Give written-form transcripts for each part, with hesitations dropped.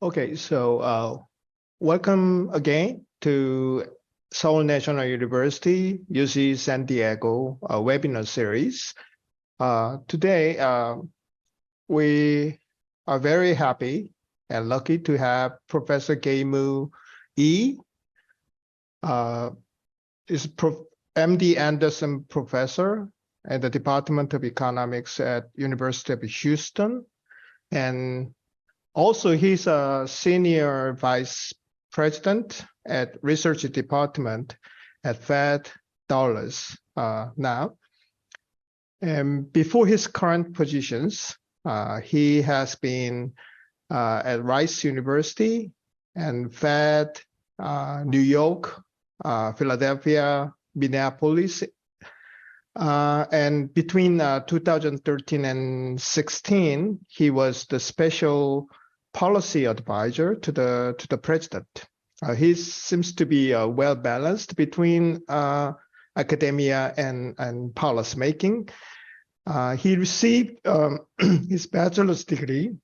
Okay, so welcome again to Seoul National University, UC San Diego webinar series. Today, we are very happy and lucky to have Professor Kei-Mu Yi, is MD Anderson Professor at the Department of Economics at University of Houston, and also, he's a senior vice president at research department at Fed Dollars now. And before his current positions, he has been at Rice University and Fed, New York, Philadelphia, Minneapolis. And between 2013 and 16, he was the special policy advisor to the president. He seems to be well balanced between academia and policy making. He received his bachelor's degree.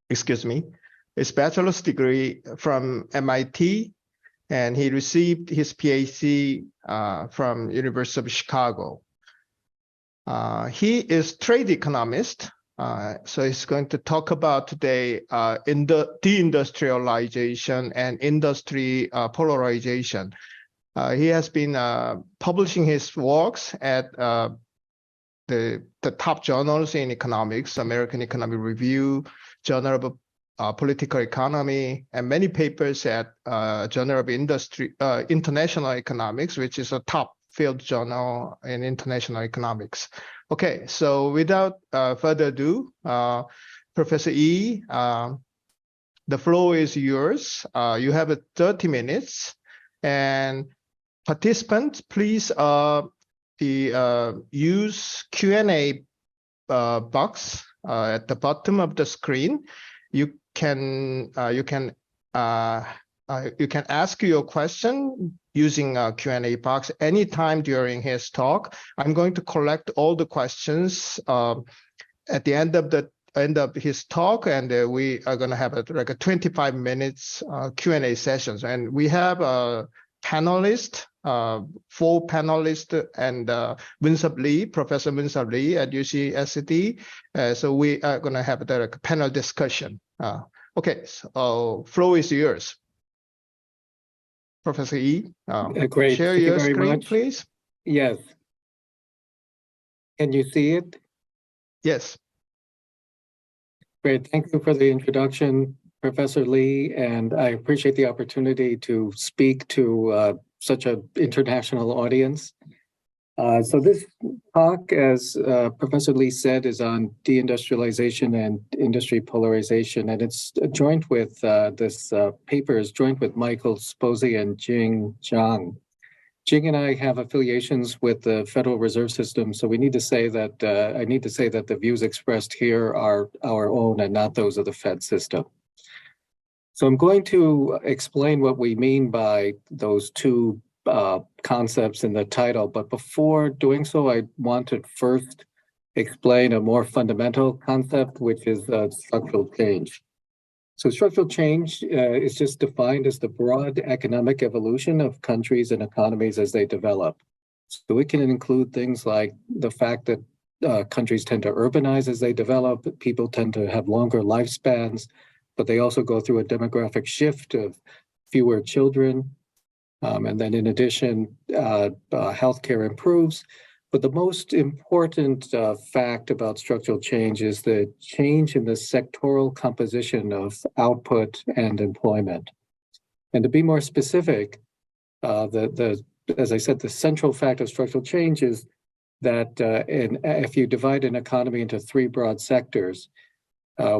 His bachelor's degree from MIT, and he received his PhD from University of Chicago. He is trade economist. So he's going to talk about today in the deindustrialization and industry polarization. He has been publishing his works at the top journals in economics, American Economic Review, Journal of Political Economy, and many papers at Journal of International Economics, which is a top field journal in international economics. Okay, so without further ado, Professor Yi, the floor is yours. You have 30 minutes, and participants, please use Q&A box at the bottom of the screen. You can ask your question using a Q&A box anytime during his talk. I'm going to collect all the questions at the end of his talk, and we are going to have like a 25 minutes Q&A sessions. And we have a panelist, 4 panelists, and Professor Winsub Lee at UCSD. So we are going to have a panel discussion. Okay, so floor is yours. Professor Yi, great. Share your screen, please. Yes. Can you see it? Yes. Great. Thank you for the introduction, Professor Lee, and I appreciate the opportunity to speak to such an international audience. So this talk, as Professor Lee said, is on deindustrialization and industry polarization, and it's joined with this paper is joined with Michael Sposi and Zhang. Jing and I have affiliations with the Federal Reserve System, so we need to say that I need to say that the views expressed here are our own and not those of the Fed system. So I'm going to explain what we mean by those two concepts in the title, but before doing so, I want to first explain a more fundamental concept, which is structural change. So structural change is just defined as the broad economic evolution of countries and economies as they develop. So it can include things like the fact that countries tend to urbanize as they develop, people tend to have longer lifespans, but they also go through a demographic shift of fewer children. And then in addition, healthcare improves. But the most important fact about structural change is the change in the sectoral composition of output and employment. And to be more specific, as I said, the central fact of structural change is that if you divide an economy into 3 broad sectors,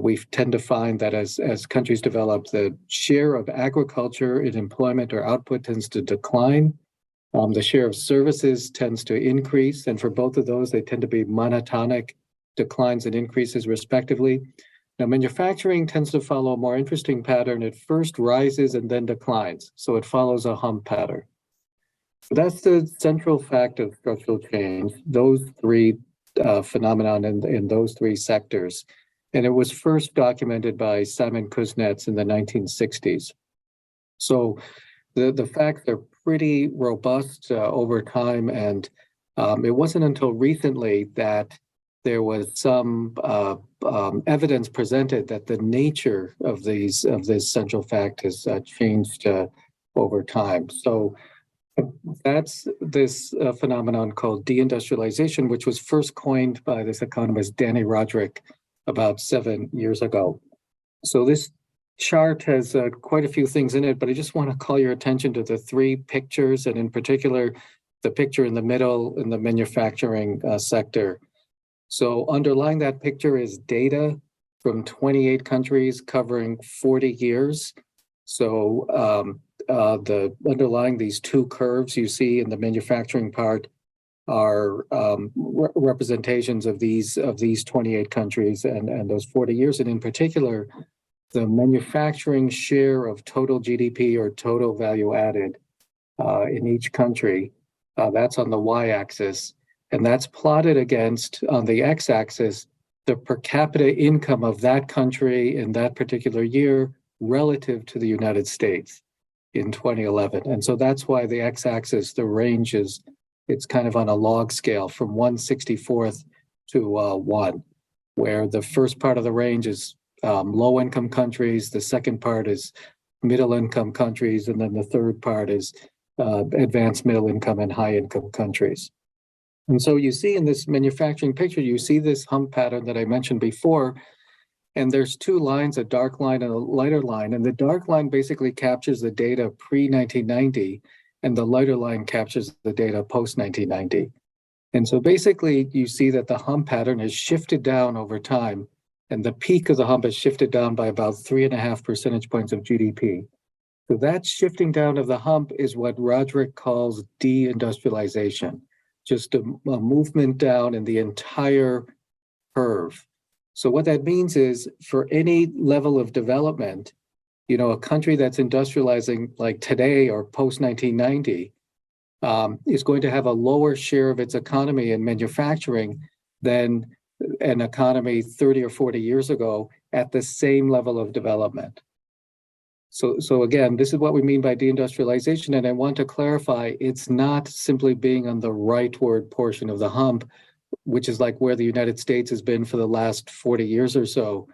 we tend to find that as countries develop, the share of agriculture in employment or output tends to decline. The share of services tends to increase. And for both of those, they tend to be monotonic declines and increases respectively. Now, manufacturing tends to follow a more interesting pattern. It first rises and then declines. So it follows a hump pattern. So that's the central fact of structural change. Those 3 phenomenon in those 3 sectors And it was first documented by Simon Kuznets in the 1960s. So the facts are pretty robust over time, and it wasn't until recently that there was some evidence presented that the nature of this central fact has changed over time. So that's this phenomenon called deindustrialization, which was first coined by this economist Danny Roderick about 7 years ago. So this chart has quite a few things in it, but I just want to call your attention to the three pictures, and in particular, the picture in the middle in the manufacturing sector. So underlying that picture is data from 28 countries covering 40 years. So the underlying these two curves you see in the manufacturing part are representations of these 28 countries and those 40 years, and in particular, the manufacturing share of total GDP or total value added in each country. That's on the y-axis, and that's plotted against, on the x-axis, the per capita income of that country in that particular year relative to the United States in 2011. And so that's why the x-axis, the range is, it's kind of on a log scale from 1/64th to 1, where the first part of the range is low-income countries, the second part is middle-income countries, and then the third part is advanced middle-income and high-income countries. And so you see in this manufacturing picture, you see this hump pattern that I mentioned before, and there's two lines, a dark line and a lighter line, and the dark line basically captures the data pre-1990, and the lighter line captures the data post-1990. And so basically, you see that the hump pattern has shifted down over time, and the peak of the hump has shifted down by about 3.5 percentage points of GDP. So that shifting down of the hump is what Roderick calls deindustrialization, just a movement down in the entire curve. So what that means is for any level of development, you know, a country that's industrializing like today or post-1990 is going to have a lower share of its economy in manufacturing than an economy 30 or 40 years ago at the same level of development. So again, this is what we mean by deindustrialization, and I want to clarify, it's not simply being on the rightward portion of the hump, which is like where the United States has been for the last 40 years or so,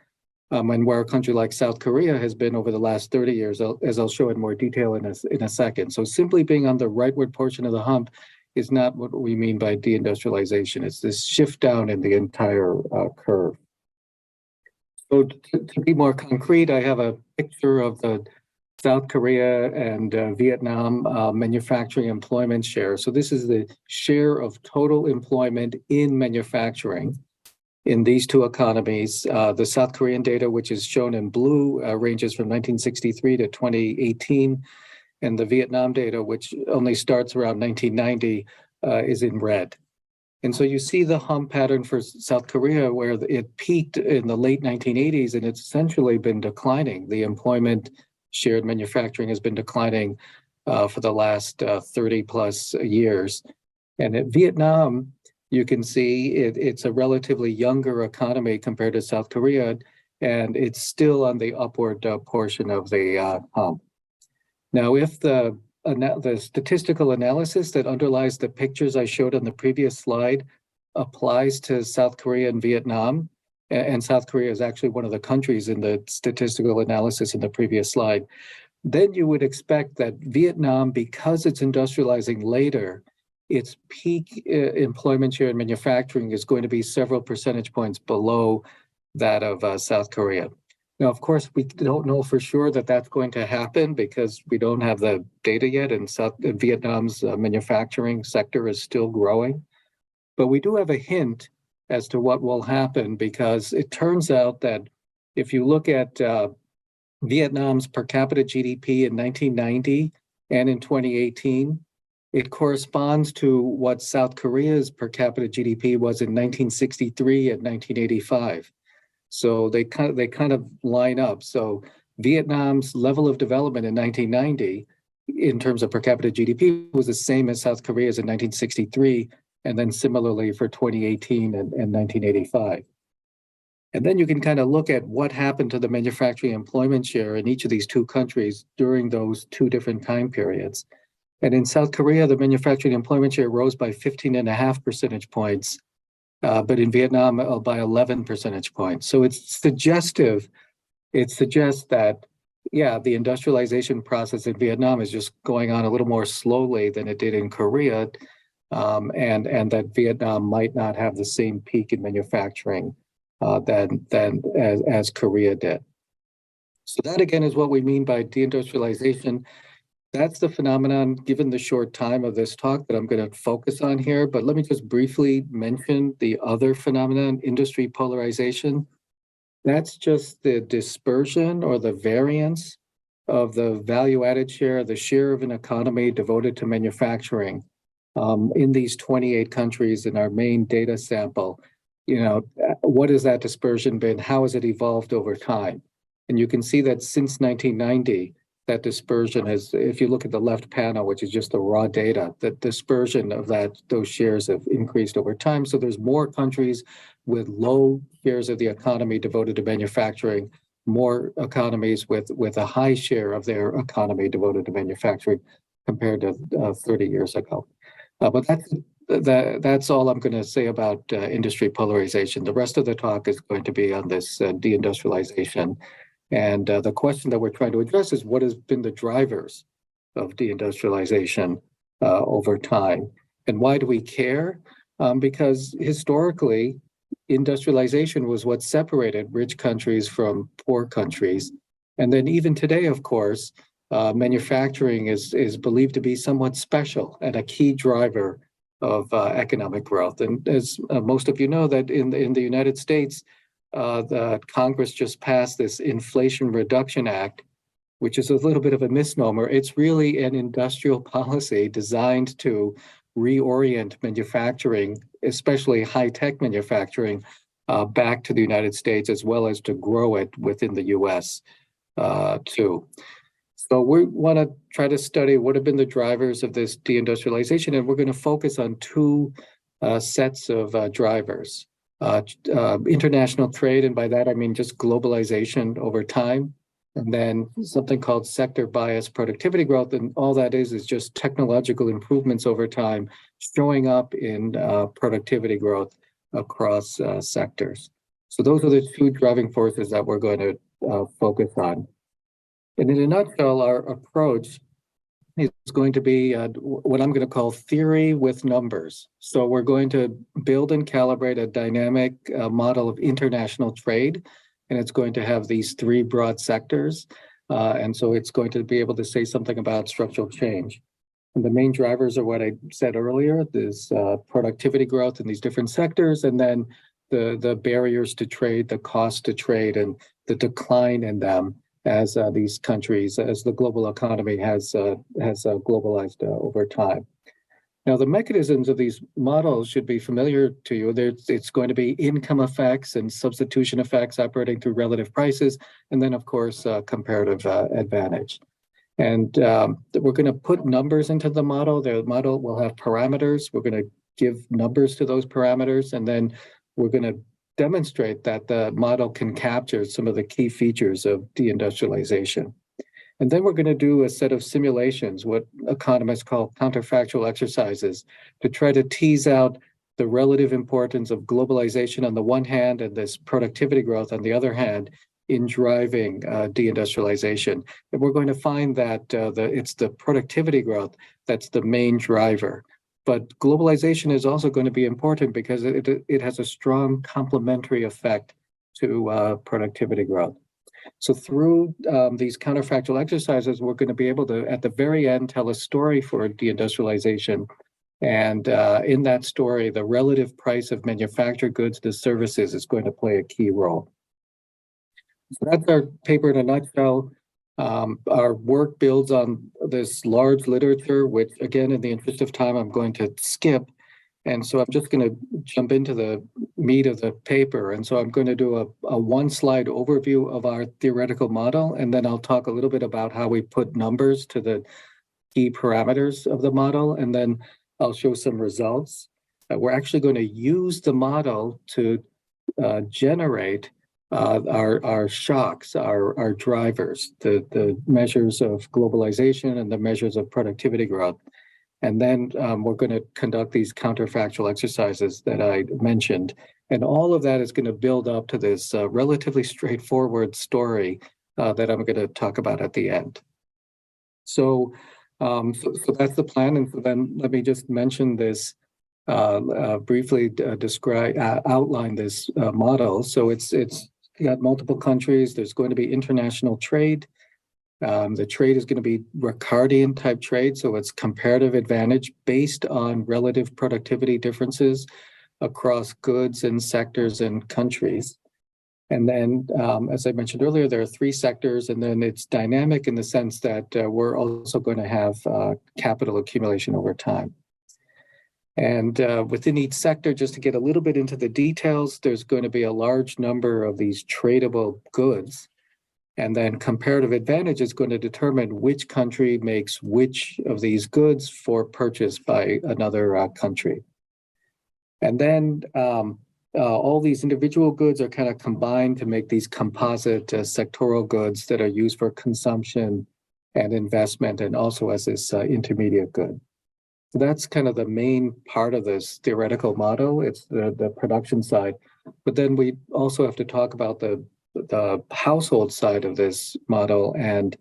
and where a country like South Korea has been over the last 30 years, as I'll show in more detail in a second. So simply being on the rightward portion of the hump is not what we mean by deindustrialization. It's this shift down in the entire curve. So to be more concrete, I have a picture of the South Korea and Vietnam manufacturing employment share. So this is the share of total employment in manufacturing in these two economies. The South Korean data, which is shown in blue, ranges from 1963 to 2018. And the Vietnam data, which only starts around 1990, is in red. And so you see the hump pattern for South Korea, where it peaked in the late 1980s, and it's essentially been declining. The employment shared manufacturing has been declining for the last 30 plus years. And at Vietnam, you can see it's a relatively younger economy compared to South Korea, and it's still on the upward portion of the hump. Now, if the statistical analysis that underlies the pictures I showed on the previous slide applies to South Korea and Vietnam, and South Korea is actually one of the countries in the statistical analysis in the previous slide, then you would expect that Vietnam, because it's industrializing later, its peak employment share in manufacturing is going to be several percentage points below that of South Korea. Now, of course, we don't know for sure that that's going to happen because we don't have the data yet, and Vietnam's manufacturing sector is still growing. But we do have a hint as to what will happen, because it turns out that if you look at Vietnam's per capita GDP in 1990 and in 2018, it corresponds to what South Korea's per capita GDP was in 1963 and 1985. So they kind of line up. So Vietnam's level of development in 1990, in terms of per capita GDP, was the same as South Korea's in 1963, and then similarly for 2018 and 1985. And then you can kind of look at what happened to the manufacturing employment share in each of these two countries during those two different time periods. And in South Korea, the manufacturing employment share rose by 15.5 percentage points, but in Vietnam by 11 percentage points. So it's suggestive. It suggests that, yeah, the industrialization process in Vietnam is just going on a little more slowly than it did in Korea, and that Vietnam might not have the same peak in manufacturing as Korea did. So that again is what we mean by deindustrialization. That's the phenomenon, given the short time of this talk, that I'm going to focus on here. But let me just briefly mention the other phenomenon, industry polarization. That's just the dispersion or the variance of the value-added share, the share of an economy devoted to manufacturing in these 28 countries in our main data sample. What has that dispersion been? How has it evolved over time? And you can see that since 1990, that dispersion has, if you look at the left panel, which is just the raw data, the dispersion of those shares have increased over time. So there's more countries with low shares of the economy devoted to manufacturing, more economies with a high share of their economy devoted to manufacturing compared to 30 years ago. But that's all I'm going to say about industry polarization. The rest of the talk is going to be on this deindustrialization. And the question that we're trying to address is what has been the drivers of deindustrialization over time? And why do we care? Because historically, industrialization was what separated rich countries from poor countries. And then even today, of course, manufacturing is believed to be somewhat special and a key driver of economic growth. And as most of you know, that in the United States, the Congress just passed this Inflation Reduction Act, which is a little bit of a misnomer. It's really an industrial policy designed to reorient manufacturing, especially high-tech manufacturing, back to the United States, as well as to grow it within the US too. So we want to try to study what have been the drivers of this deindustrialization, and we're going to focus on two sets of drivers. International trade, and by that I mean just globalization over time, and then something called sector bias productivity growth, and all that is just technological improvements over time showing up in productivity growth across sectors. So those are the two driving forces that we're going to focus on. And in a nutshell, our approach is going to be what I'm going to call theory with numbers. So we're going to build and calibrate a dynamic model of international trade, and it's going to have these three broad sectors. And so it's going to be able to say something about structural change. And the main drivers are what I said earlier, this productivity growth in these different sectors, and then the barriers to trade, the cost to trade, and the decline in them as these countries, as the global economy has globalized over time. Now, the mechanisms of these models should be familiar to you. It's going to be income effects and substitution effects operating through relative prices, and then, of course, comparative advantage. And we're going to put numbers into the model. The model will have parameters. We're going to give numbers to those parameters, and then we're going to demonstrate that the model can capture some of the key features of deindustrialization. And then we're going to do a set of simulations, what economists call counterfactual exercises, to try to tease out the relative importance of globalization on the one hand and this productivity growth on the other hand in driving deindustrialization. And we're going to find that it's the productivity growth that's the main driver. But globalization is also going to be important because it has a strong complementary effect to productivity growth. So through these counterfactual exercises, we're going to be able to, at the very end, tell a story for deindustrialization. And in that story, the relative price of manufactured goods to services is going to play a key role. So that's our paper in a nutshell. Our work builds on this large literature, which again, in the interest of time, I'm going to skip. And so I'm just going to jump into the meat of the paper. And so I'm going to do a one-slide overview of our theoretical model, and then I'll talk a little bit about how we put numbers to the key parameters of the model, and then I'll show some results. We're actually going to use the model to generate our shocks, our drivers, the measures of globalization and the measures of productivity growth. And then we're going to conduct these counterfactual exercises that I mentioned. And all of that is going to build up to this relatively straightforward story that I'm going to talk about at the end. So that's the plan. And so then let me just mention this, briefly outline this model. So it's got multiple countries. There's going to be international trade. The trade is going to be Ricardian type trade. So it's comparative advantage based on relative productivity differences across goods and sectors and countries. And then, as I mentioned earlier, there are three sectors, and then it's dynamic in the sense that we're also going to have capital accumulation over time. And within each sector, just to get a little bit into the details, there's going to be a large number of these tradable goods. And then comparative advantage is going to determine which country makes which of these goods for purchase by another country. And then all these individual goods are kind of combined to make these composite sectoral goods that are used for consumption and investment, and also as this intermediate good. So that's kind of the main part of this theoretical model. It's the production side. But then we also have to talk about the household side of this model, and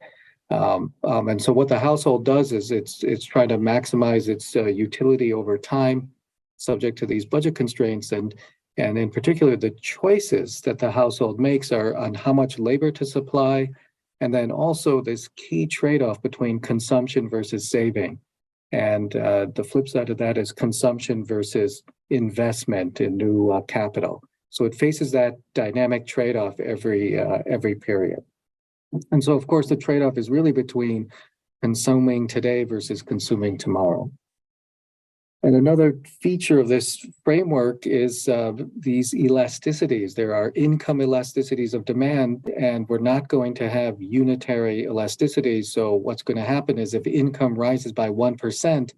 so what the household does is it's trying to maximize its utility over time, subject to these budget constraints, and in particular the choices that the household makes are on how much labor to supply, and then also this key trade-off between consumption versus saving, and the flip side of that is consumption versus investment in new capital. So it faces that dynamic trade-off every period. And so, of course, the trade-off is really between consuming today versus consuming tomorrow. And another feature of this framework is these elasticities. There are income elasticities of demand, and we're not going to have unitary elasticities. So what's going to happen is if income rises by 1%,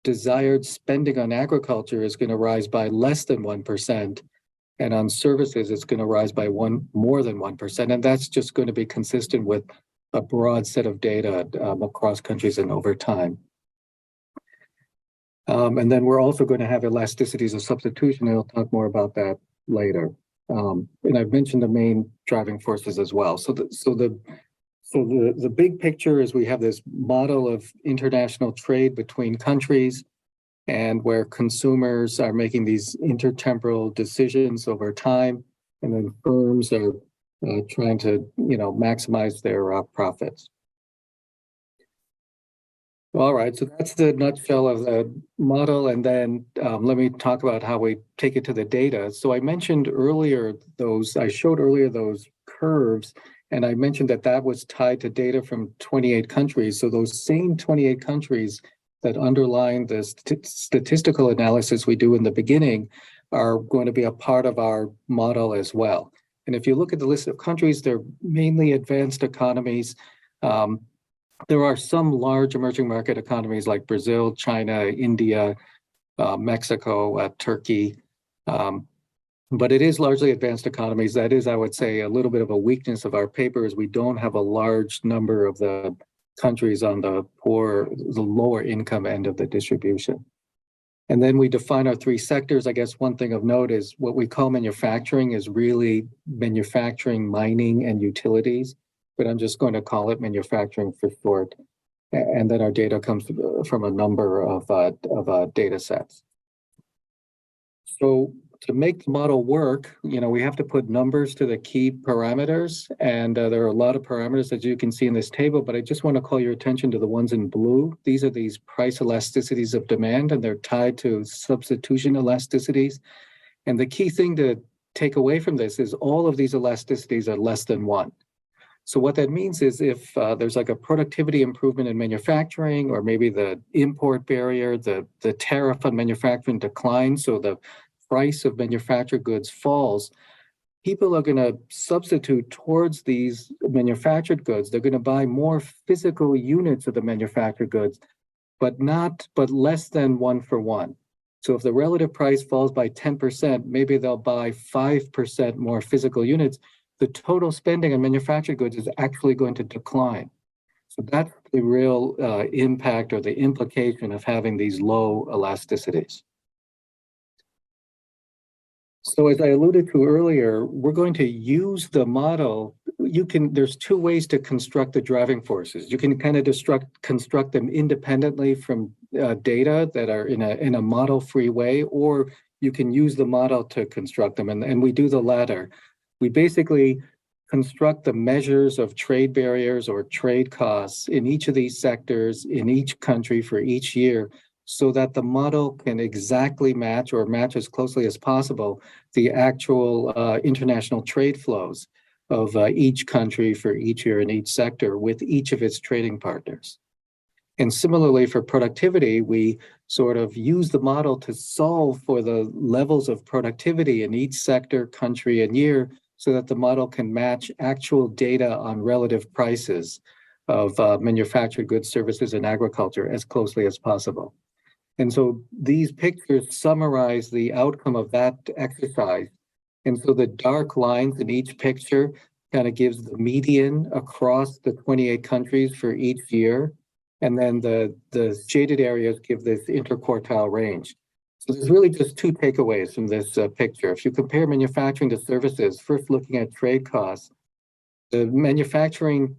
desired spending on agriculture is going to rise by less than 1%. And on services, it's going to rise by more than 1%. And that's just going to be consistent with a broad set of data across countries and over time. And then we're also going to have elasticities of substitution, and I'll talk more about that later. And I've mentioned the main driving forces as well. So the big picture is we have this model of international trade between countries, and where consumers are making these intertemporal decisions over time, and then firms are trying to, maximize their profits. All right, so that's the nutshell of the model, and then let me talk about how we take it to the data. So I mentioned earlier I showed earlier those curves, and I mentioned that was tied to data from 28 countries. So those same 28 countries that underline the statistical analysis we do in the beginning are going to be a part of our model as well. And if you look at the list of countries, they're mainly advanced economies. There are some large emerging market economies like Brazil, China, India, Mexico, Turkey. But it is largely advanced economies. That is, I would say, a little bit of a weakness of our paper is we don't have a large number of the countries on the lower income end of the distribution. And then we define our three sectors. I guess one thing of note is what we call manufacturing is really manufacturing, mining, and utilities, but I'm just going to call it manufacturing for short. And then our data comes from a number of data sets. So to make the model work, we have to put numbers to the key parameters, and there are a lot of parameters as you can see in this table, but I just want to call your attention to the ones in blue. These are these price elasticities of demand, and they're tied to substitution elasticities. And the key thing to take away from this is all of these elasticities are less than 1. So what that means is if there's like a productivity improvement in manufacturing, or maybe the import barrier, the tariff on manufacturing declines, so the price of manufactured goods falls, people are going to substitute towards these manufactured goods. They're going to buy more physical units of the manufactured goods, but less than 1 for 1. So if the relative price falls by 10%, maybe they'll buy 5% more physical units. The total spending on manufactured goods is actually going to decline. So that's the real impact or the implication of having these low elasticities. So as I alluded to earlier, we're going to use the model. There's two ways to construct the driving forces. You can kind of construct them independently from data that are in a model-free way, or you can use the model to construct them, and we do the latter. We basically construct the measures of trade barriers or trade costs in each of these sectors, in each country for each year, so that the model can exactly match or match as closely as possible the actual international trade flows of each country for each year in each sector with each of its trading partners. And similarly for productivity, we sort of use the model to solve for the levels of productivity in each sector, country, and year so that the model can match actual data on relative prices of manufactured goods, services, and agriculture as closely as possible. And so these pictures summarize the outcome of that exercise. And so the dark lines in each picture kind of gives the median across the 28 countries for each year. And then the shaded areas give this interquartile range. So there's really just two takeaways from this picture. If you compare manufacturing to services, first looking at trade costs, the manufacturing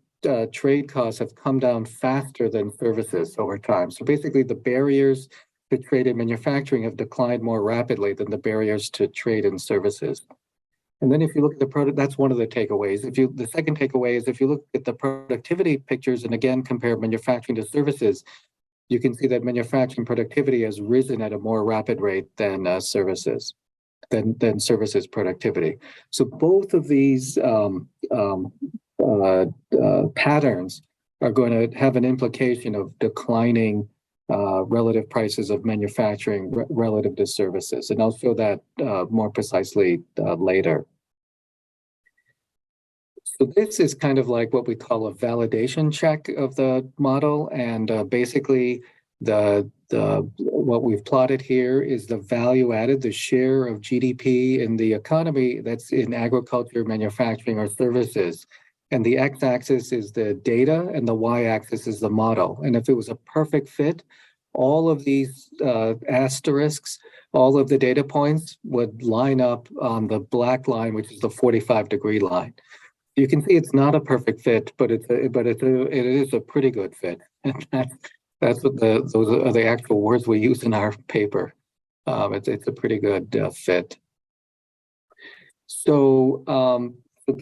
trade costs have come down faster than services over time. So basically the barriers to trade in manufacturing have declined more rapidly than the barriers to trade in services. And then if you look at the product, that's one of the takeaways. The second takeaway is if you look at the productivity pictures and again compare manufacturing to services, you can see that manufacturing productivity has risen at a more rapid rate than services productivity. So both of these patterns are going to have an implication of declining relative prices of manufacturing relative to services. And I'll show that more precisely later. So this is kind of like what we call a validation check of the model. And basically what we've plotted here is the value added, the share of GDP in the economy that's in agriculture, manufacturing, or services. And the x-axis is the data and the y-axis is the model. And if it was a perfect fit, all of these asterisks, all of the data points would line up on the black line, which is the 45-degree line. You can see it's not a perfect fit, but it is a pretty good fit. And that's what those are the actual words we use in our paper. It's a pretty good fit. So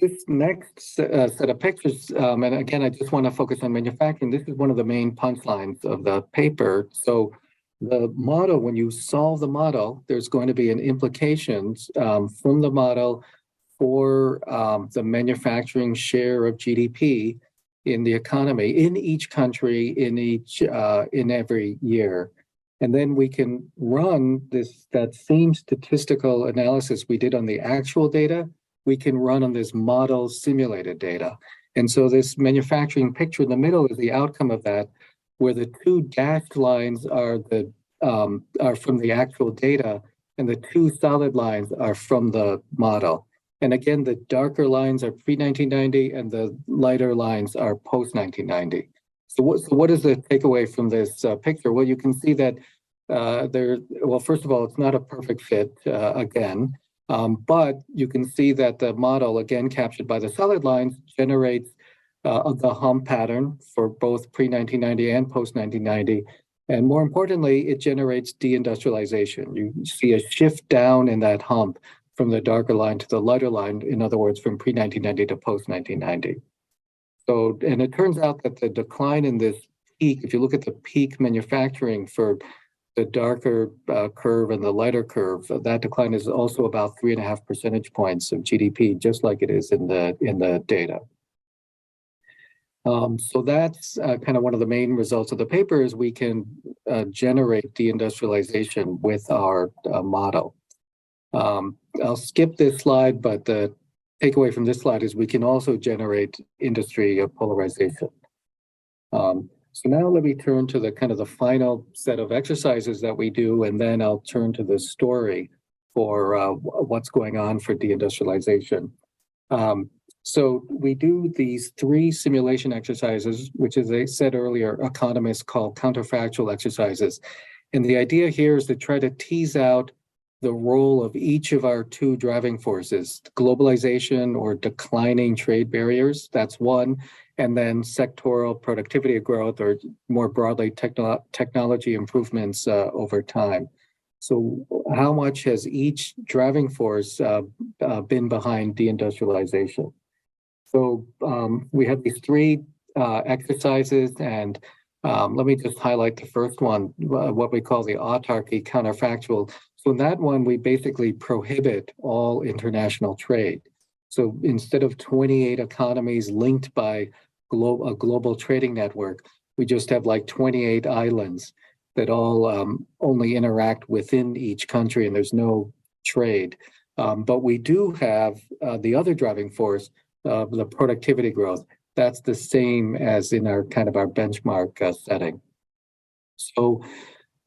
this next set of pictures, and again, I just want to focus on manufacturing. This is one of the main punchlines of the paper. So the model, when you solve the model, there's going to be an implications from the model for the manufacturing share of GDP in the economy in each country in every year. And then we can run that same statistical analysis we did on the actual data, we can run on this model simulated data. And so this manufacturing picture in the middle is the outcome of that, where the two dashed lines are from the actual data, and the two solid lines are from the model. And again, the darker lines are pre-1990 and the lighter lines are post-1990. So what is the takeaway from this picture? Well, you can see that well, first of all, it's not a perfect fit again, but you can see that the model, again, captured by the solid lines, generates the hump pattern for both pre-1990 and post-1990. And more importantly, it generates deindustrialization. You see a shift down in that hump from the darker line to the lighter line, in other words, from pre-1990 to post-1990. So, and it turns out that the decline in this peak, if you look at the peak manufacturing for the darker curve and the lighter curve, that decline is also about 3.5 percentage points of GDP, just like it is in the data. So that's kind of one of the main results of the paper is we can generate deindustrialization with our model. I'll skip this slide, but the takeaway from this slide is we can also generate industry polarization. So now let me turn to the kind of the final set of exercises that we do, and then I'll turn to the story for what's going on for deindustrialization. So we do these 3 simulation exercises, which, as I said earlier, economists call counterfactual exercises. And the idea here is to try to tease out the role of each of our 2 driving forces, globalization or declining trade barriers, that's one, and then sectoral productivity growth, or more broadly, technology improvements over time. So how much has each driving force been behind deindustrialization? So we have these 3 exercises, and let me just highlight the first one, what we call the autarky counterfactual. So in that one, we basically prohibit all international trade. So instead of 28 economies linked by a global trading network, we just have like 28 islands that all only interact within each country, and there's no trade. But we do have the other driving force, the productivity growth. That's the same as in our kind of our benchmark setting. So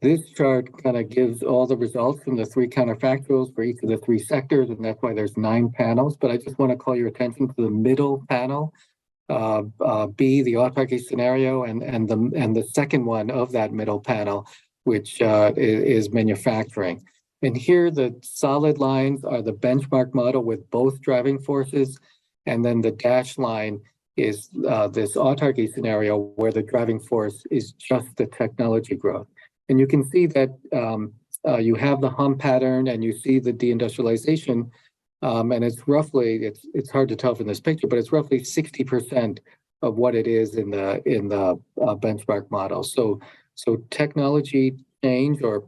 this chart kind of gives all the results from the 3 counterfactuals for each of the 3 sectors, and that's why there's 9 panels. But I just want to call your attention to the middle panel, B, the autarky scenario, and the second one of that middle panel, which is manufacturing. And here the solid lines are the benchmark model with both driving forces, and then the dashed line is this autarky scenario where the driving force is just the technology growth. And you can see that you have the hum pattern and you see the deindustrialization, and it's roughly, it's hard to tell from this picture, but it's roughly 60% of what it is in the benchmark model. So technology change or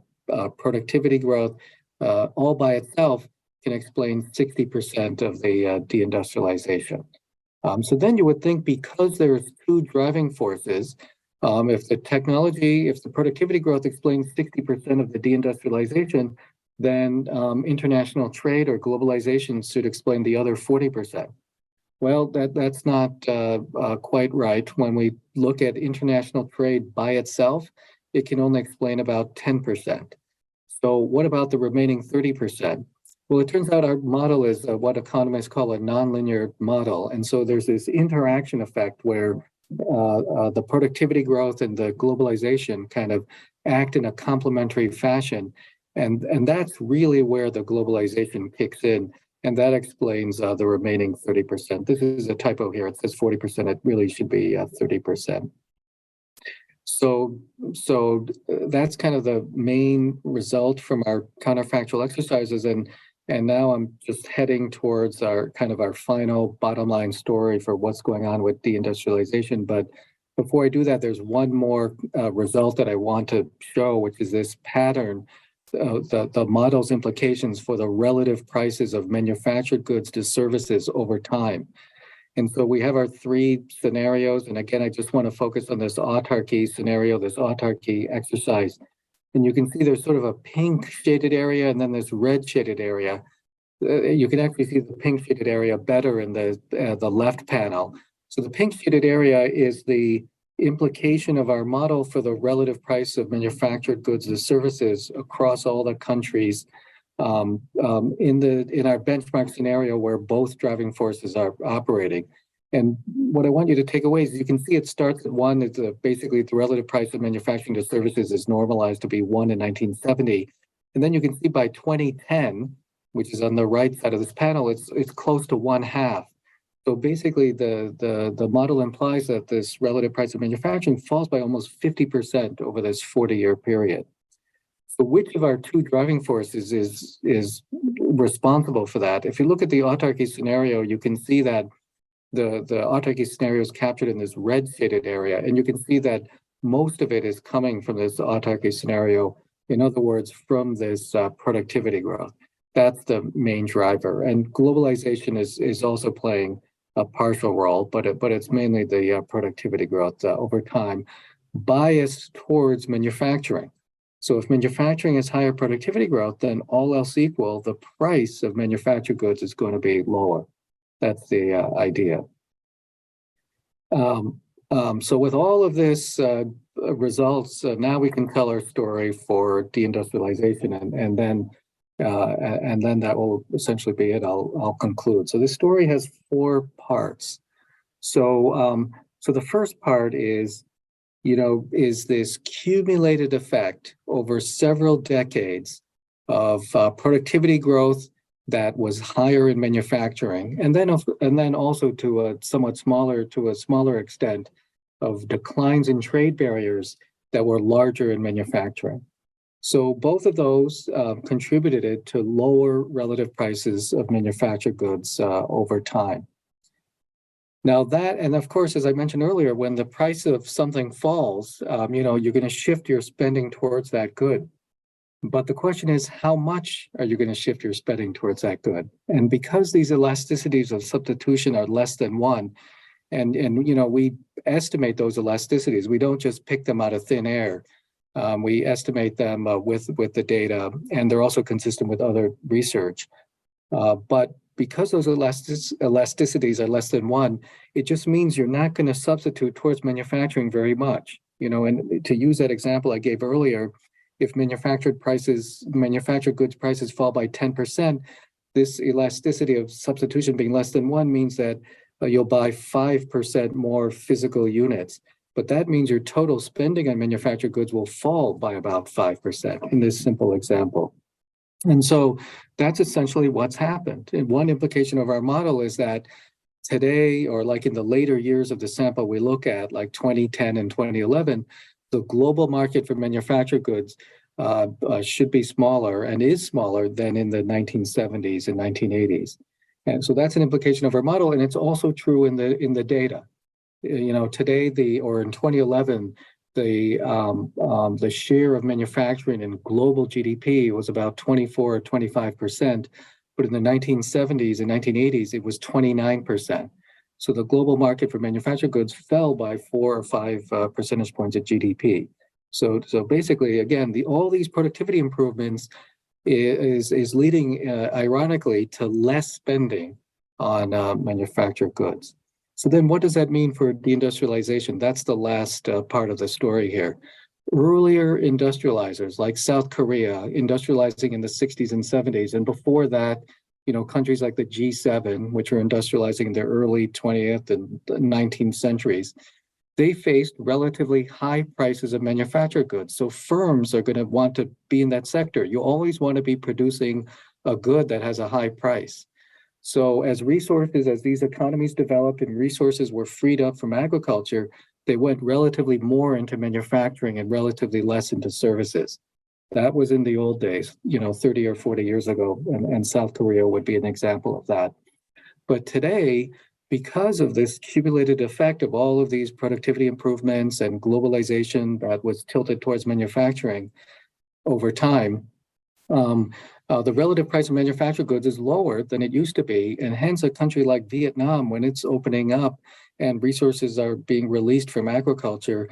productivity growth all by itself can explain 60% of the deindustrialization. So then you would think, because there's 2 driving forces, if the productivity growth explains 60% of the deindustrialization, then international trade or globalization should explain the other 40%. Well, that's not quite right. When we look at international trade by itself, it can only explain about 10%. So what about the remaining 30%? Well, it turns out our model is what economists call a nonlinear model. And so there's this interaction effect where the productivity growth and the globalization kind of act in a complementary fashion. And that's really where the globalization kicks in. And that explains the remaining 30%. This is a typo here. It says 40%. It really should be 30%. So that's kind of the main result from our counterfactual exercises. And now I'm just heading towards our final bottom line story for what's going on with deindustrialization. But before I do that, there's one more result that I want to show, which is this pattern, the model's implications for the relative prices of manufactured goods to services over time. And so we have our 3 scenarios. And again, I just want to focus on this autarky scenario, this autarky exercise. And you can see there's sort of a pink shaded area and then this red shaded area. You can actually see the pink shaded area better in the left panel. So the pink shaded area is the implication of our model for the relative price of manufactured goods and services across all the countries in our benchmark scenario where both driving forces are operating. And what I want you to take away is you can see it starts at 1. It's basically the relative price of manufacturing to services is normalized to be 1 in 1970. And then you can see by 2010, which is on the right side of this panel, it's close to 1/2. So basically the model implies that this relative price of manufacturing falls by almost 50% over this 40-year period. So which of our 2 driving forces is responsible for that? If you look at the autarky scenario, you can see that the autarky scenario is captured in this red shaded area, and you can see that most of it is coming from this autarky scenario. In other words, from this productivity growth. That's the main driver. And globalization is also playing a partial role, but it's mainly the productivity growth over time, biased towards manufacturing. So if manufacturing has higher productivity growth, then all else equal, the price of manufactured goods is going to be lower. That's the idea. So with all of this results, now we can tell our story for deindustrialization, and then that will essentially be it. I'll conclude. So this story has 4 parts. So so the first part is, is this cumulated effect over several decades of productivity growth that was higher in manufacturing, and then also to a smaller extent, of declines in trade barriers that were larger in manufacturing. So both of those contributed to lower relative prices of manufactured goods over time. Now that, and of course, as I mentioned earlier, when the price of something falls, you're going to shift your spending towards that good. But the question is, how much are you going to shift your spending towards that good? And because these elasticities of substitution are less than 1, and we estimate those elasticities. We don't just pick them out of thin air. We estimate them with the data, and they're also consistent with other research. But because those elasticities are less than 1, it just means you're not going to substitute towards manufacturing very much. And to use that example I gave earlier, if manufactured goods prices fall by 10%, this elasticity of substitution being less than 1 means that you'll buy 5% more physical units. But that means your total spending on manufactured goods will fall by about 5% in this simple example. And so that's essentially what's happened. And one implication of our model is that today, or like in the later years of the sample we look at, like 2010 and 2011, the global market for manufactured goods should be smaller and is smaller than in the 1970s and 1980s. And so that's an implication of our model, and it's also true in the data. Today, or in 2011, the share of manufacturing in global GDP was about 24 or 25%, but in the 1970s and 1980s, it was 29%. So the global market for manufactured goods fell by 4 or 5 percentage points of GDP. So basically, again, all these productivity improvements is leading, ironically, to less spending on manufactured goods. So then what does that mean for deindustrialization? That's the last part of the story here. Earlier industrializers like South Korea, industrializing in the 60s and 70s, and before that, countries like the G7, which were industrializing in the early 20th and 19th centuries, they faced relatively high prices of manufactured goods. So firms are going to want to be in that sector. You always want to be producing a good that has a high price. So as these economies developed and resources were freed up from agriculture, they went relatively more into manufacturing and relatively less into services. That was in the old days, 30 or 40 years ago, and South Korea would be an example of that. But today, because of this cumulated effect of all of these productivity improvements and globalization that was tilted towards manufacturing over time, the relative price of manufactured goods is lower than it used to be. And hence a country like Vietnam, when it's opening up and resources are being released from agriculture,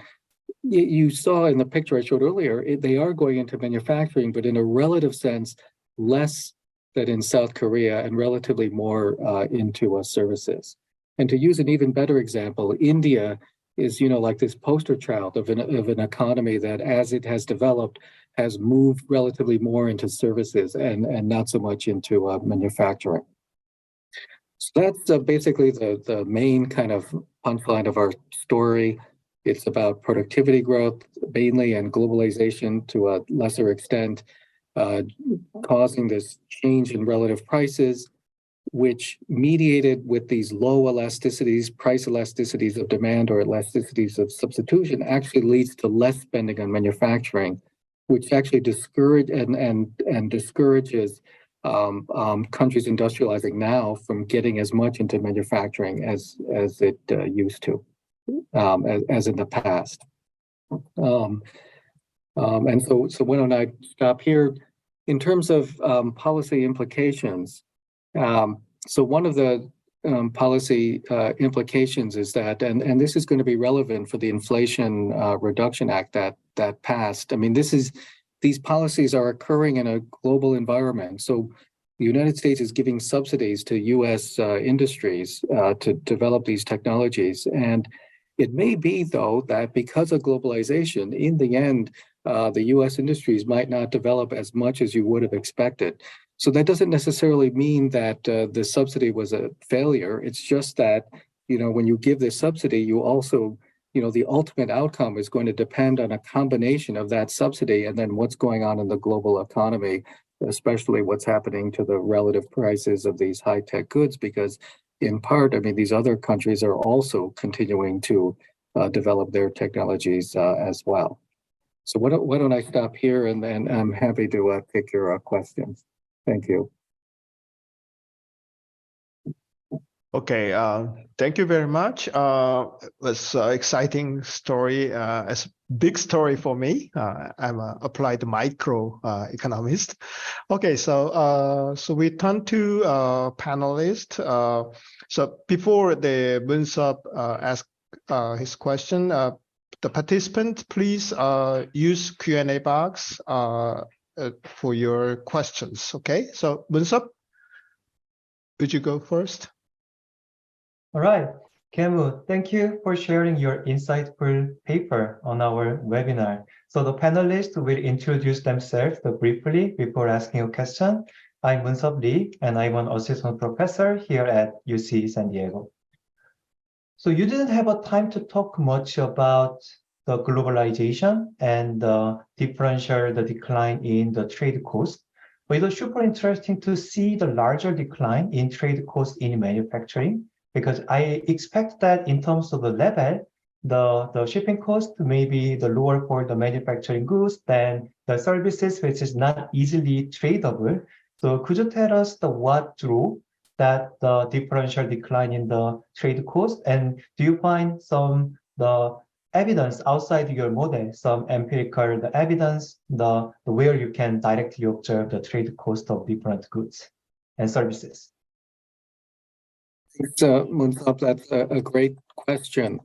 you saw in the picture I showed earlier, they are going into manufacturing, but in a relative sense, less than in South Korea and relatively more into services. And to use an even better example, India is, like this poster child of an economy that, as it has developed, has moved relatively more into services and not so much into manufacturing. So that's basically the main kind of punchline of our story. It's about productivity growth mainly, and globalization to a lesser extent, causing this change in relative prices, which mediated with these low elasticities, price elasticities of demand or elasticities of substitution, actually leads to less spending on manufacturing, which actually discourages countries industrializing now from getting as much into manufacturing as it used to, as in the past. And so why don't I stop here? In terms of policy implications, so one of the policy implications is that, and this is going to be relevant for the Inflation Reduction Act that passed. I mean, these policies are occurring in a global environment. So the United States is giving subsidies to U.S. industries to develop these technologies. And It may be, though, that because of globalization, in the end, the U.S. industries might not develop as much as you would have expected. So that doesn't necessarily mean that the subsidy was a failure. It's just that, when you give this subsidy, you also, the ultimate outcome is going to depend on a combination of that subsidy and then what's going on in the global economy, especially what's happening to the relative prices of these high-tech goods, because in part, I mean, these other countries are also continuing to develop their technologies as well. So why don't I stop here, and then I'm happy to take your questions. Thank you. Okay, thank you very much. It was an exciting story. It's a big story for me. I'm an applied micro economist. Okay, so we turn to panelists. So before the Munsop ask his question, the participant, please use Q&A box for your questions. Okay, so Munsop, would you go first? All right, Kei-Mu, thank you for sharing your insightful paper on our webinar. So the panelists will introduce themselves briefly before asking a question. I'm Munsop Lee, and I'm an assistant professor here at UC San Diego. So you didn't have a time to talk much about the globalization and the decline in the trade cost. But it was super interesting to see the larger decline in trade cost in manufacturing, because I expect that in terms of the level, the shipping cost may be the lower for the manufacturing goods than the services, which is not easily tradable. So could you tell us what drove that the differential decline in the trade cost? And do you find the evidence outside your model, some empirical evidence, where you can directly observe the trade cost of different goods and services? Munsop, that's a great question.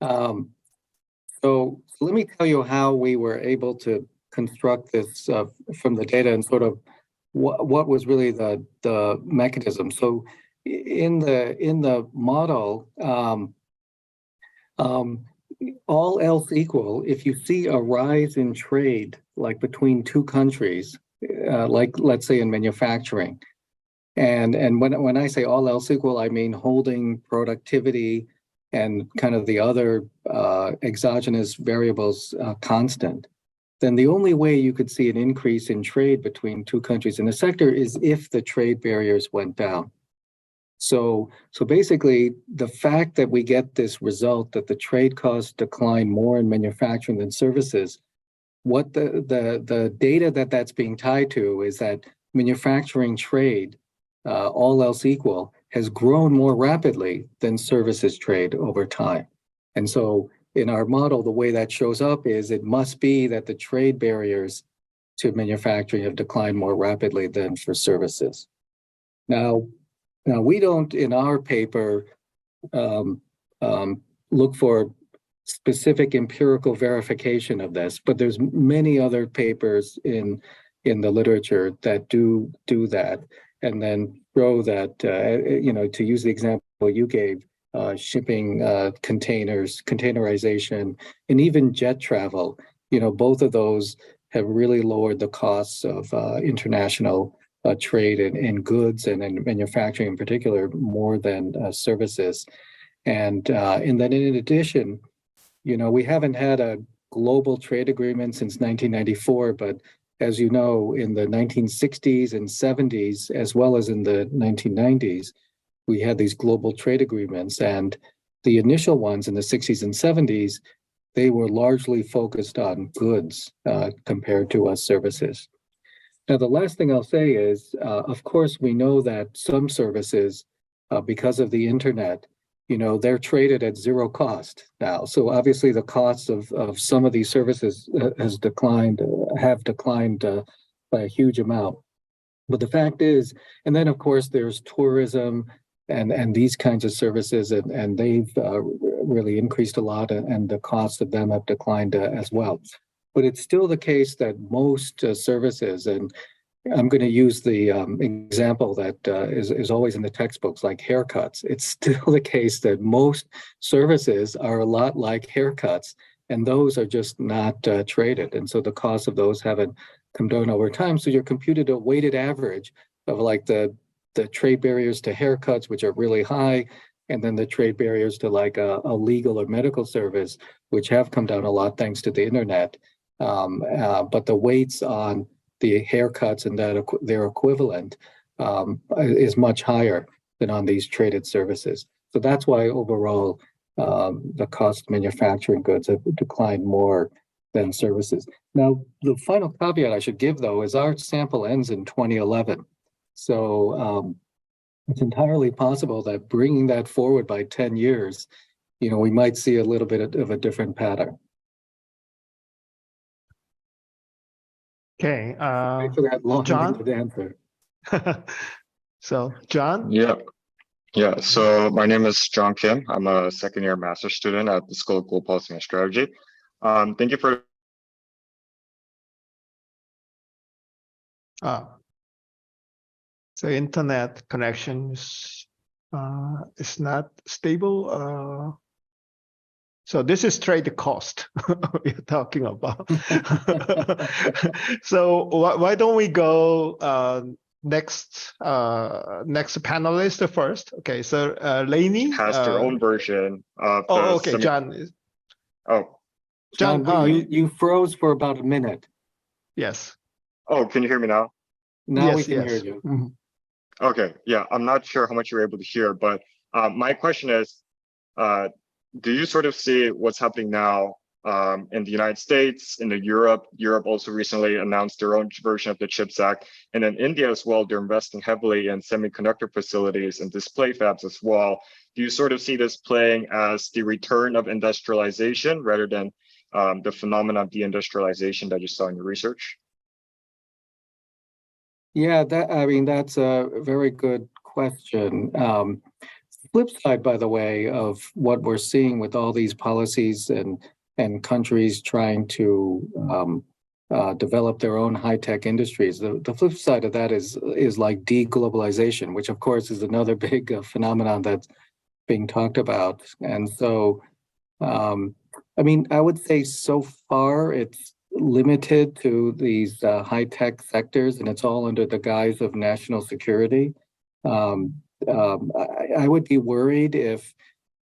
So let me tell you how we were able to construct this from the data and sort of what was really the mechanism. So in the model, all else equal, if you see a rise in trade, like between two countries, like let's say in manufacturing, and when I say all else equal, I mean holding productivity and kind of the other exogenous variables constant, then the only way you could see an increase in trade between two countries in a sector is if the trade barriers went down. So basically, the fact that we get this result that the trade costs decline more in manufacturing than services, what the data that's being tied to is that manufacturing trade, all else equal, has grown more rapidly than services trade over time. And so in our model, the way that shows up is it must be that the trade barriers to manufacturing have declined more rapidly than for services. Now we don't, in our paper, look for specific empirical verification of this, but there's many other papers in the literature that do that, and then show that, to use the example you gave, shipping containers, containerization, and even jet travel, both of those have really lowered the costs of international trade in goods and in manufacturing in particular more than services. And then in addition, we haven't had a global trade agreement since 1994, but as you know, in the 1960s and 70s, as well as in the 1990s, we had these global trade agreements. And the initial ones in the 60s and 70s, they were largely focused on goods compared to services. Now, the last thing I'll say is, of course, we know that some services, because of the internet, they're traded at zero cost now. So obviously the costs of some of these services have declined by a huge amount. But the fact is, and then of course there's tourism and these kinds of services, and they've really increased a lot, and the cost of them have declined as well. But it's still the case that most services, and I'm going to use the example that is always in the textbooks, like haircuts. It's still the case that most services are a lot like haircuts, and those are just not traded. And so the cost of those haven't come down over time. So you're computed a weighted average of like the trade barriers to haircuts, which are really high, and then the trade barriers to like a legal or medical service, which have come down a lot thanks to the internet. But the weights on the haircuts and that their equivalent is much higher than on these traded services. So that's why overall the cost of manufacturing goods have declined more than services. Now, the final caveat I should give, though, is our sample ends in 2011. So it's entirely possible that bringing that forward by 10 years, we might see a little bit of a different pattern. Okay. Thanks for that long-winded answer. So, John? Yeah. So my name is Zhang Kim. I'm a second-year master's student at the School of Global Policy and Strategy. Thank you for. So internet connection is not stable. So this is trade cost we're talking about. So why don't we go next panelist first? Okay, so Lainey has their own version of the. Oh, okay, John. Oh, John, you froze for about a minute. Yes. Oh, can you hear me now? Now we can hear you. Mm-hmm. Okay, yeah, I'm not sure how much you're able to hear, but my question is, do you sort of see what's happening now in the United States, in Europe? Europe also recently announced their own version of the CHIPS Act, and in India as well, they're investing heavily in semiconductor facilities and display fabs as well. Do you sort of see this playing as the return of industrialization rather than the phenomenon of deindustrialization that you saw in your research? Yeah, that's a very good question. Flip side, by the way, of what we're seeing with all these policies and countries trying to develop their own high-tech industries. The flip side of that is like deglobalization, which of course is another big phenomenon that's being talked about. And so, I would say so far it's limited to these high-tech sectors, and it's all under the guise of national security. I would be worried if,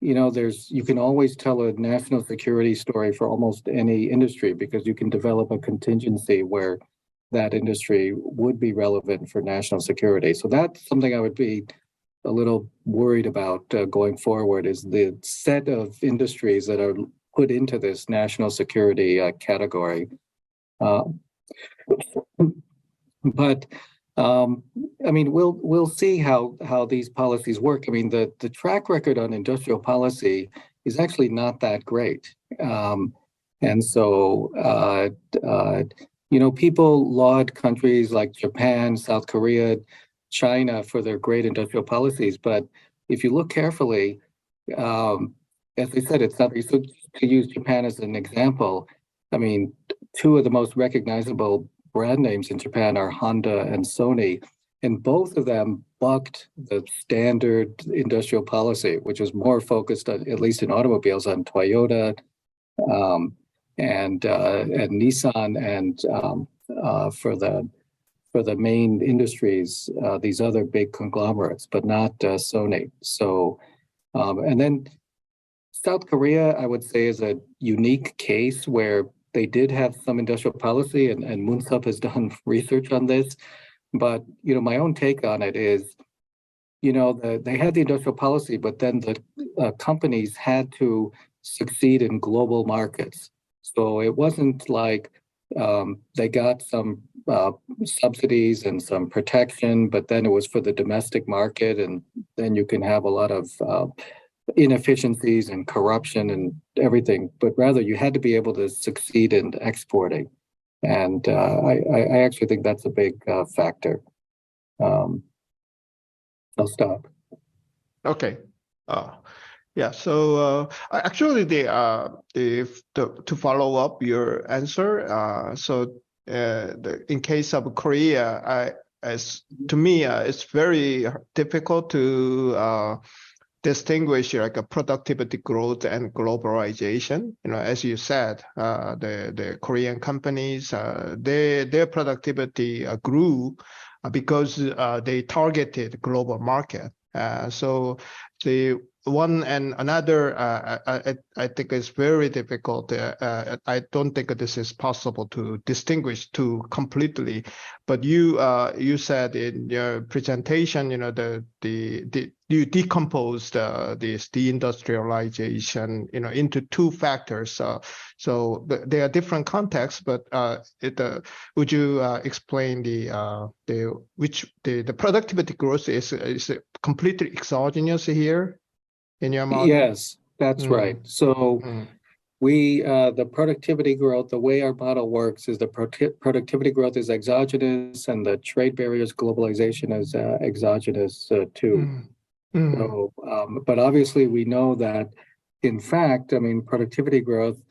you can always tell a national security story for almost any industry because you can develop a contingency where that industry would be relevant for national security. So that's something I would be a little worried about going forward, is the set of industries that are put into this national security category. But we'll see how these policies work. The track record on industrial policy is actually not that great. And so, people laud countries like Japan, South Korea, China for their great industrial policies. But if you look carefully, as I said, it's not, so to use Japan as an example, two of the most recognizable brand names in Japan are Honda and Sony, and both of them bucked the standard industrial policy, which was more focused on, at least in automobiles, on Toyota and Nissan, and for the main industries, these other big conglomerates, but not Sony. So, and then South Korea, I would say, is a unique case where they did have some industrial policy, and Moonsup has done research on this. But, my own take on it is, they had the industrial policy, but then the companies had to succeed in global markets. So it wasn't like they got some subsidies and some protection, but then it was for the domestic market, and then you can have a lot of inefficiencies and corruption and everything, but rather you had to be able to succeed in exporting. And I actually think that's a big factor. I'll stop. Okay. Yeah. So actually, to follow up your answer, so in case of Korea, to me, it's very difficult to distinguish like a productivity growth and globalization. As you said, the Korean companies, their productivity grew because they targeted global market. So the one and another, I think is very difficult. I don't think this is possible to distinguish two completely. But you said in your presentation, you decomposed this deindustrialization, into two factors. So there are different contexts, but would you explain the productivity growth is completely exogenous here in your model? Yes, that's right. So the productivity growth, the way our model works is the productivity growth is exogenous and the trade barriers globalization is exogenous too. So, but obviously we know that in fact, productivity growth,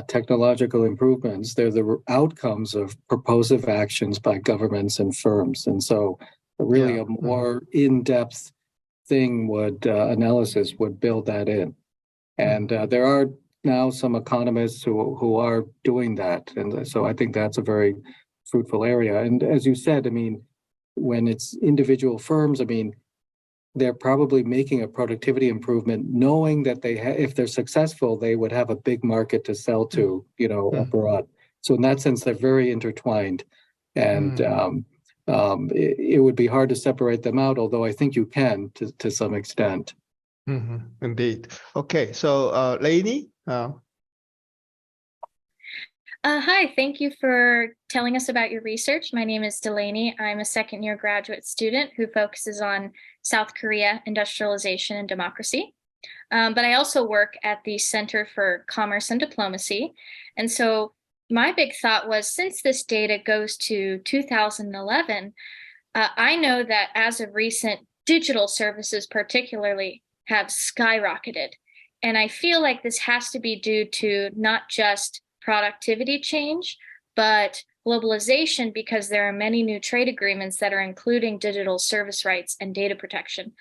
technological improvements, they're the outcomes of purposive actions by governments and firms. And so really a more in-depth thing analysis would build that in. And there are now some economists who are doing that. And so I think that's a very fruitful area. And as you said, when it's individual firms, they're probably making a productivity improvement, knowing that if they're successful, they would have a big market to sell to, abroad. So in that sense, they're very intertwined. And it would be hard to separate them out, although I think you can to some extent. Indeed. Okay, so Lainey? Hi, thank you for telling us about your research. My name is Delaney. I'm a second-year graduate student who focuses on South Korea industrialization and democracy. But I also work at the Center for Commerce and Diplomacy. And so my big thought was, since this data goes to 2011, I know that as of recent, digital services particularly have skyrocketed. And I feel like this has to be due to not just productivity change, but globalization, because there are many new trade agreements that are including digital service rights and data protection.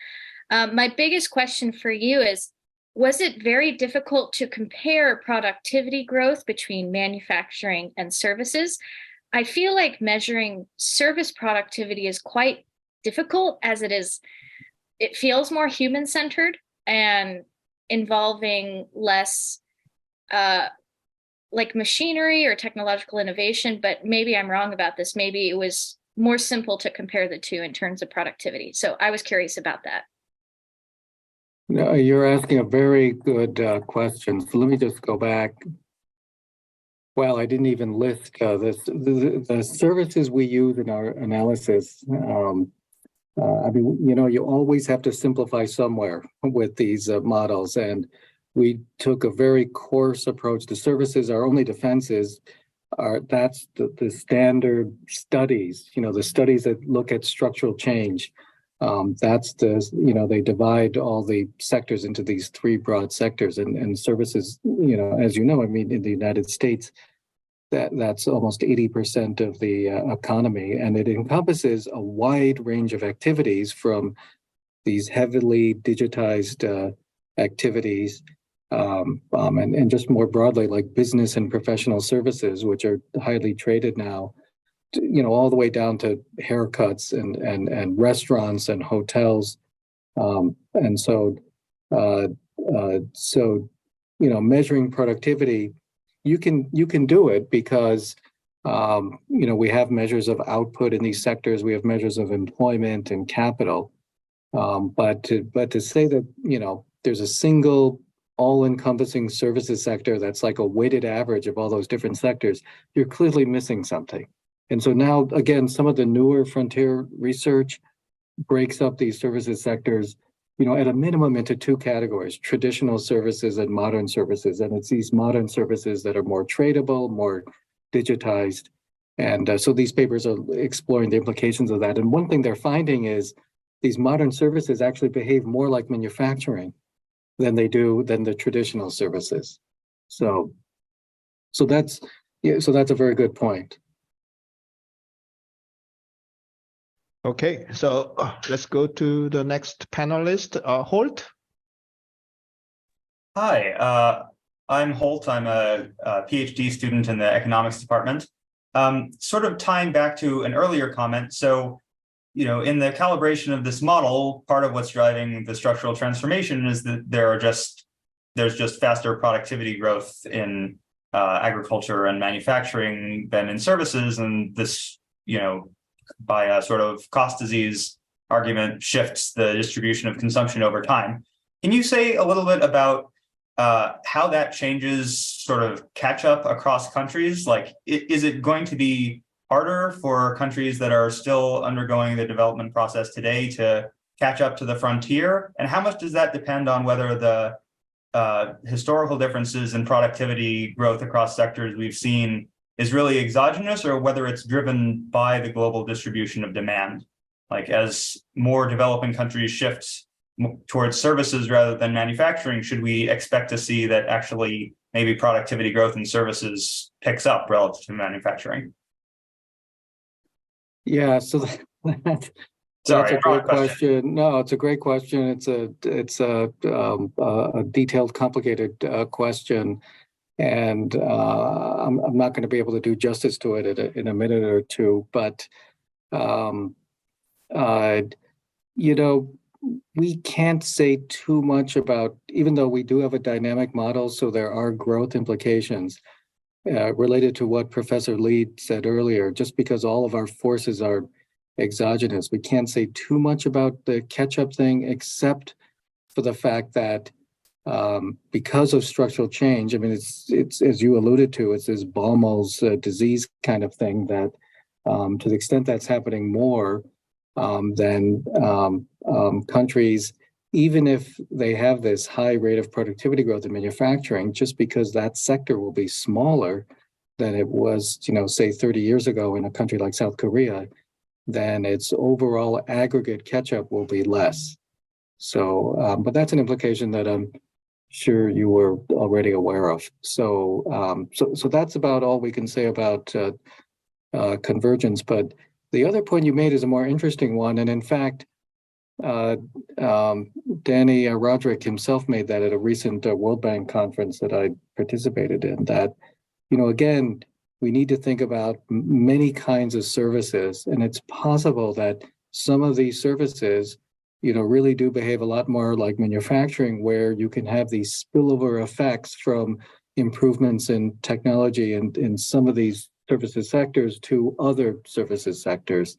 My biggest question for you is, was it very difficult to compare productivity growth between manufacturing and services? I feel like measuring service productivity is quite difficult, as it feels more human-centered and involving less like machinery or technological innovation, but maybe I'm wrong about this. Maybe it was more simple to compare the two in terms of productivity. So I was curious about that. No, you're asking a very good question. So let me just go back. Well, I didn't even list the services we use in our analysis. You always have to simplify somewhere with these models, and we took a very coarse approach. The services, our only defenses that's the standard studies, the studies that look at structural change. That's they divide all the sectors into these three broad sectors, and services, as in the United States, that's almost 80% of the economy, and it encompasses a wide range of activities, from these heavily digitized activities, and just more broadly, like business and professional services, which are highly traded now, all the way down to haircuts and restaurants and hotels. And so measuring productivity, you can do it because, we have measures of output in these sectors. We have measures of employment and capital. But to say that, there's a single all-encompassing services sector that's like a weighted average of all those different sectors, you're clearly missing something. And so now, again, some of the newer frontier research breaks up these services sectors, at a minimum into two categories: traditional services and modern services. And it's these modern services that are more tradable, more digitized. And so these papers are exploring the implications of that. And one thing they're finding is these modern services actually behave more like manufacturing than the traditional services. So that's a very good point. Okay, so let's go to the next panelist, Holt. Hi, I'm Holt. I'm a PhD student in the economics department. Sort of tying back to an earlier comment. So, in the calibration of this model, part of what's driving the structural transformation is that there's just faster productivity growth in agriculture and manufacturing than in services. And this, by a sort of cost disease argument, shifts the distribution of consumption over time. Can you say a little bit about how that changes sort of catch up across countries? Like, is it going to be harder for countries that are still undergoing the development process today to catch up to the frontier? And how much does that depend on whether the historical differences in productivity growth across sectors we've seen is really exogenous, or whether it's driven by the global distribution of demand? Like, as more developing countries shift towards services rather than manufacturing, should we expect to see that actually maybe productivity growth in services picks up relative to manufacturing? Yeah, so that's a great question. No, it's a great question. It's a detailed, complicated question, and I'm not going to be able to do justice to it in a minute or two. But we can't say too much about, even though we do have a dynamic model, so there are growth implications related to what Professor Lee said earlier. Just because all of our forces are exogenous, we can't say too much about the catch-up thing, except for the fact that because of structural change, I mean, it's as you alluded to, it's this Baumol's disease kind of thing that, to the extent that's happening more, then countries, even if they have this high rate of productivity growth in manufacturing, just because that sector will be smaller than it was, say 30 years ago in a country like South Korea, then its overall aggregate catch-up will be less. So, but that's an implication that I'm sure you were already aware of. So, so that's about all we can say about convergence. But the other point you made is a more interesting one. And in fact, Danny Roderick himself made that at a recent World Bank conference that I participated in, that, again, we need to think about many kinds of services. And it's possible that some of these services, really do behave a lot more like manufacturing, where you can have these spillover effects from improvements in technology and in some of these services sectors to other services sectors.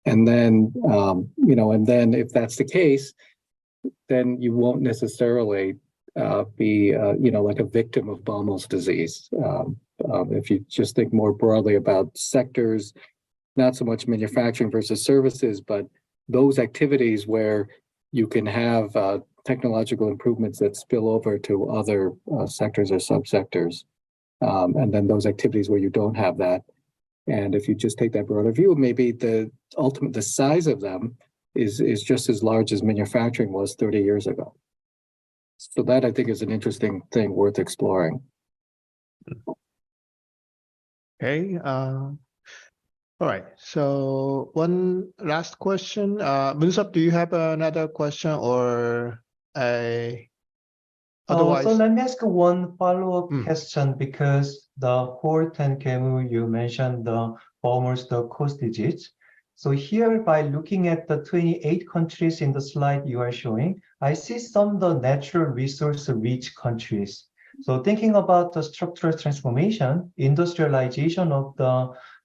And then, and then if that's the case, then you won't necessarily be, like a victim of Baumol's disease. If you just think more broadly about sectors, not so much manufacturing versus services, but those activities where you can have technological improvements that spill over to other sectors or subsectors. And then those activities where you don't have that. And if you just take that broader view, maybe the size of them is just as large as manufacturing was 30 years ago. So that, I think, is an interesting thing worth exploring. Okay. All right. So one last question. Munsop, do you have another question or otherwise? So let me ask one follow-up question, because the Holt and Kei-Mu, you mentioned the Baumol's the cost disease. So here, by looking at the 28 countries in the slide you are showing, I see some of the natural resource-rich countries. So thinking about the structural transformation, industrialization of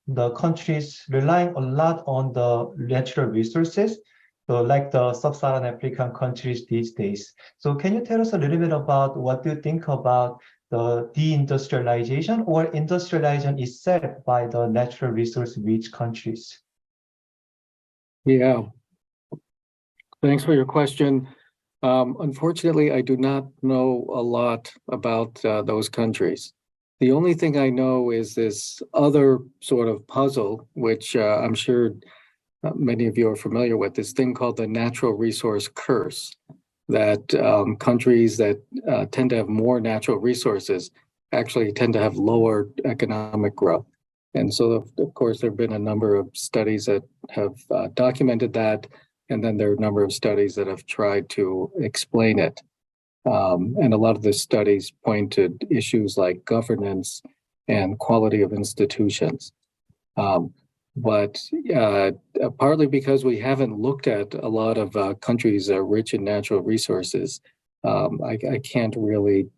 the countries relying a lot on the natural resources, so like the sub-Saharan African countries these days. So can you tell us a little bit about what do you think about the deindustrialization or industrialization itself by the natural resource-rich countries? Yeah, thanks for your question. Unfortunately, I do not know a lot about those countries. The only thing I know is this other sort of puzzle, which I'm sure many of you are familiar with, this thing called the natural resource curse, that countries that tend to have more natural resources actually tend to have lower economic growth. And so, of course, there have been a number of studies that have documented that, and then there are a number of studies that have tried to explain it. And a lot of the studies point to issues like governance and quality of institutions. But partly because we haven't looked at a lot of countries rich in natural resources, I can't really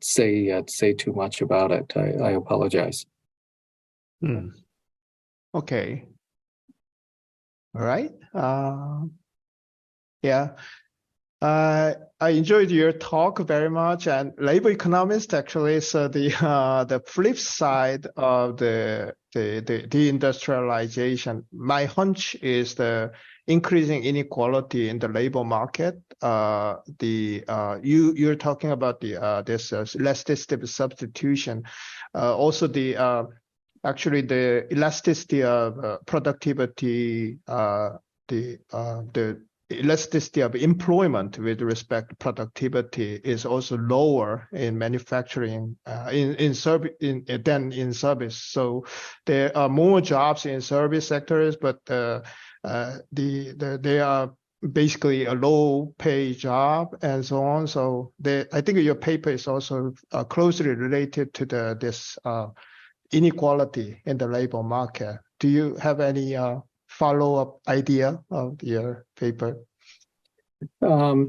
say too much about it. I apologize. Okay. All right. Yeah. I enjoyed your talk very much, and labor economist actually. So the flip side of the deindustrialization, my hunch is the increasing inequality in the labor market. You're talking about this elasticity of substitution, also actually the elasticity of productivity, the elasticity of employment with respect to productivity is also lower in manufacturing than in service. So there are more jobs in service sectors, but they are basically a low pay job and so on. So I think your paper is also closely related to this inequality in the labor market. Do you have any follow-up idea of your paper? Well,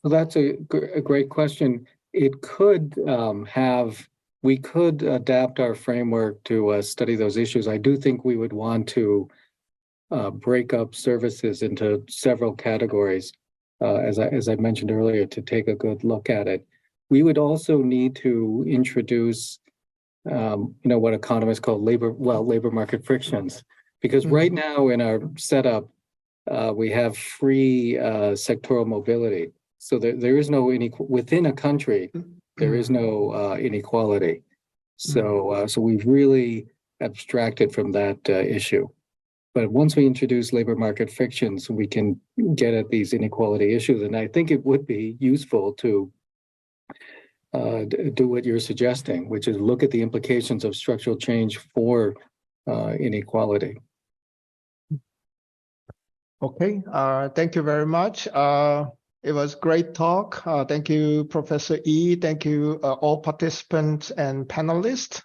that's a great question. It could we could adapt our framework to study those issues. I do think we would want to break up services into several categories, as I mentioned earlier, to take a good look at it. We would also need to introduce, what economists call labor market frictions. Because right now in our setup, we have free sectoral mobility. So there is no within a country, there is no inequality. So we've really abstracted from that issue. But once we introduce labor market frictions, we can get at these inequality issues. And I think it would be useful to do what you're suggesting, which is look at the implications of structural change for inequality. Okay, thank you very much. It was great talk. Thank you, Professor Yi. Thank you, all participants and panelists.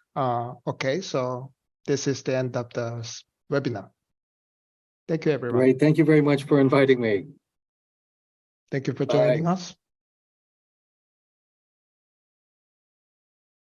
Okay, so this is the end of the webinar. Thank you, everyone. Great. Thank you very much for inviting me. Thank you for joining us.